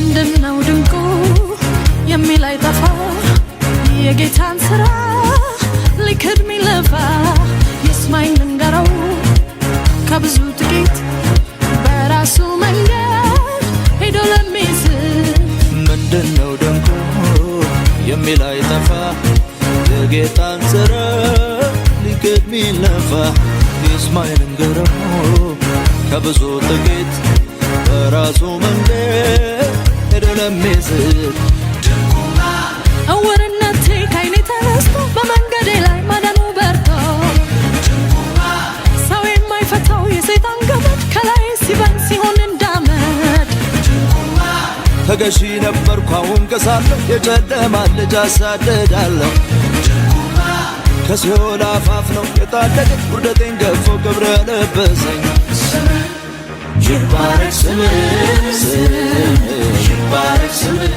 ምንድነው ድንቁ የሚል አይጠፋ የጌታን ስራ ሊክድ ሚለፋ ይስማኝ ልንገረው ከብዙ ጥቂት በራሱ መንገድ ሄዶ ለሚስት ምንድነው ድንቁ የሚል አይጠፋ የጌታን ስራ ሊክድ ሚለፋ ይስማኝ ልንገረው ከብዙ ጥቂት በራሱ መንገድ ሄዶ ለሚስት እውርነቴ ከዓይኔ ተነስቶ በመንገዴ ላይ ማዳኑ በርቶ ሰው የማይፈታው የሰይጣን ገመድ ከላይ ሲበን ሲሆን እንዳመድ ተገዢ ነበርኩ አሁን ከሳለሁ የጨለማ ልጅ አሳድዳለሁ ከሲኦል አፋፍ ነው የታደገኝ ውርደቴን ገፎ ክብር ለበሰኝ ይባረክ ስምህ ይባረክ ስምህ